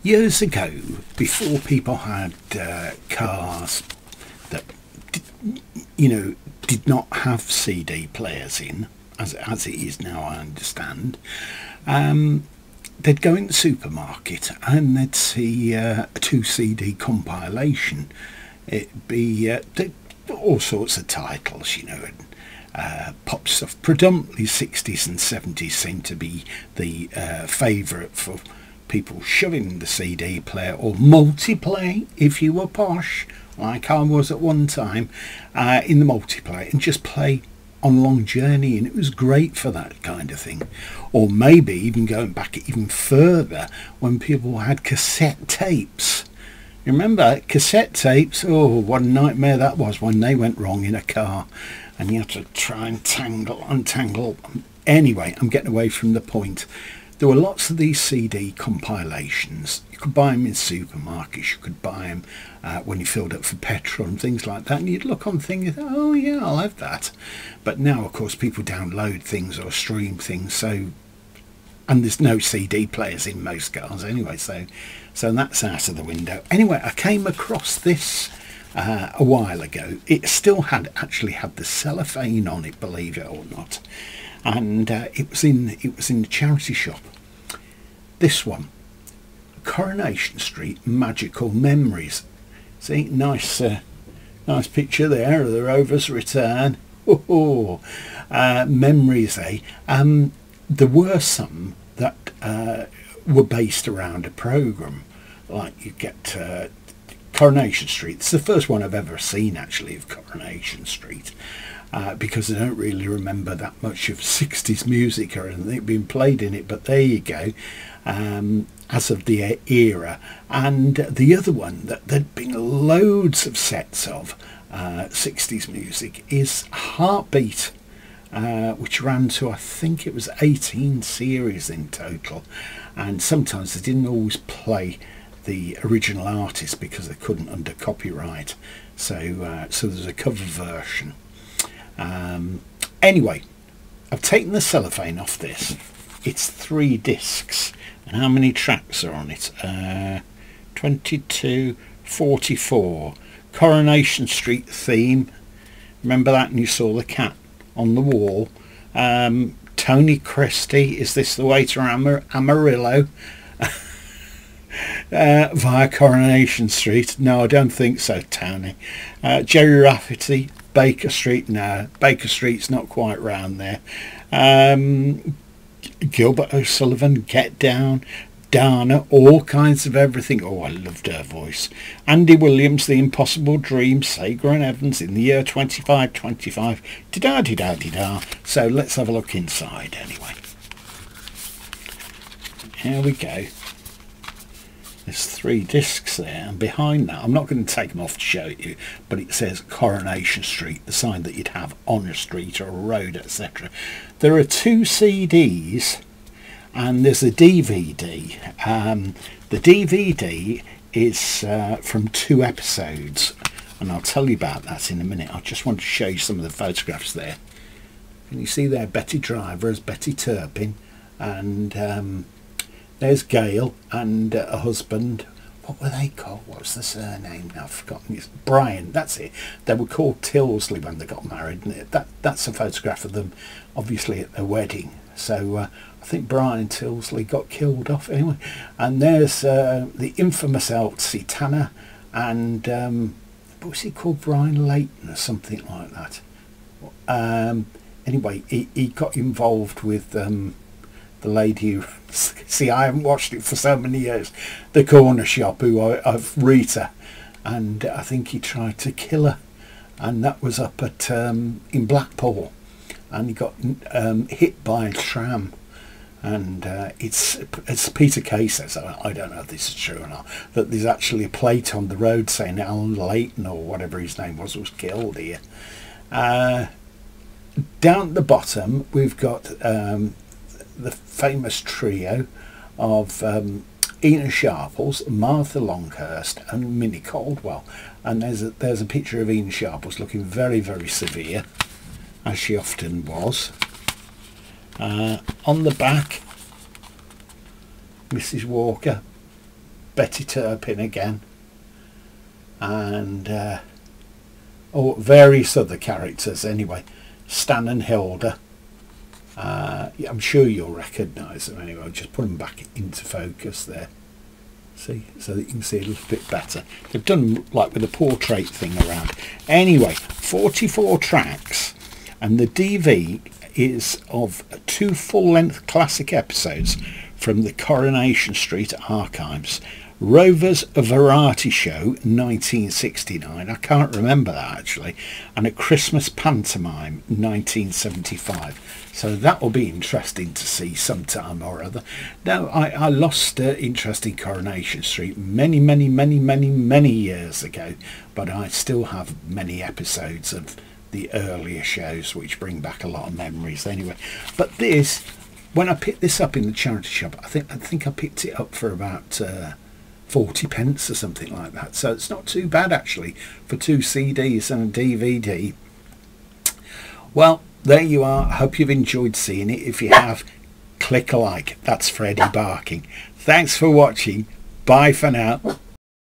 Years ago, before people had cars that did not have CD players in, as it is now, I understand, they'd go in the supermarket and they'd see a 2 CD compilation. It'd be all sorts of titles, pop stuff. Predominantly 60s and 70s seem to be the favourite for people shoving the CD player, or multiplay if you were posh, like I was at one time, in the multiplay, and just play on Long Journey, and it was great for that kind of thing. Or maybe even going back even further, when people had cassette tapes. You remember cassette tapes? Oh, what a nightmare that was when they went wrong in a car and you had to try and untangle. Anyway, I'm getting away from the point. There were lots of these CD compilations. You could buy them in supermarkets, you could buy them when you filled up for petrol and things like that, and you'd look on things, oh yeah, I'll have that. But now, of course, people download things or stream things, and there's no CD players in most cars anyway, so that's out of the window. Anyway, I came across this a while ago. It still actually had the cellophane on it, believe it or not. And it was in the charity shop. This one, Coronation Street, Magical Memories. See, nice picture there of the Rovers return. Memories, eh? There were some that were based around a programme, like you get Coronation Street. It's the first one I've ever seen, actually, of Coronation Street. Because I don't really remember that much of 60s music or anything being played in it, but there you go, as of the era. And the other one that there'd been loads of sets of 60s music is Heartbeat, which ran to, I think it was 18 series in total, and sometimes they didn't always play the original artist because they couldn't under copyright, so there's a cover version. Anyway, I've taken the cellophane off this. It's 3 discs, and how many tracks are on it? 22, 44. Coronation Street theme, remember that? And you saw the cat on the wall. Tony Christie, Is This the Way to Amarillo? Via Coronation Street. No, I don't think so, Tony. Jerry Rafferty, Baker Street. No, Baker Street's not quite round there. Gilbert O'Sullivan, Get Down. Dana, all kinds of everything. Oh, I loved her voice. Andy Williams, The Impossible Dream. Sager and Evans, In the Year 2525. Da-da-da-da-da. So let's have a look inside anyway. Here we go. There's 3 discs there, and behind that, I'm not going to take them off to show it you, but it says Coronation Street, the sign that you'd have on a street or a road, etc. There are 2 CDs, and there's a DVD. The DVD is from 2 episodes, and I'll tell you about that in a minute. I just want to show you some of the photographs there. Can you see there Betty Driver as Betty Turpin, and there's Gail and a husband. What were they called? What was the surname? Now I've forgotten. It's Brian, that's it. They were called Tilsley when they got married. And that's a photograph of them, obviously, at their wedding. So I think Brian Tilsley got killed off anyway. And there's the infamous Elsie Tanner, and what was he called? Brian Leighton or something like that. Anyway, he got involved with the lady who, see, I haven't watched it for so many years, the corner shop, of Rita, and I think he tried to kill her, and that was up at in Blackpool, and he got hit by a tram, and it's Peter Kay says, I don't know if this is true or not, that there's actually a plate on the road saying Alan Leighton or whatever his name was killed here. Down at the bottom we've got the famous trio of Ina Sharples, Martha Longhurst and Minnie Caldwell, and there's a picture of Ina Sharples looking very, very severe, as she often was. On the back, Mrs. Walker, Betty Turpin again, and various other characters anyway. Stan and Hilda. Yeah, I'm sure you'll recognise them anyway. I'll just put them back into focus there. See, so that you can see a little bit better. They've done like with a portrait thing around. Anyway, 44 tracks, and the DV is of 2 full-length classic episodes from the Coronation Street archives. Rovers Variety Show 1969, I can't remember that actually, and A Christmas Pantomime 1975. So that will be interesting to see sometime or other. Now, I lost interest in Coronation Street many years ago, but I still have many episodes of the earlier shows which bring back a lot of memories anyway. But this, when I picked this up in the charity shop, I think I picked it up for about 40 pence or something like that. So it's not too bad actually for 2 CDs and a DVD. Well, there you are. I hope you've enjoyed seeing it. If you have, click a like. That's Freddie barking. Thanks for watching. Bye for now.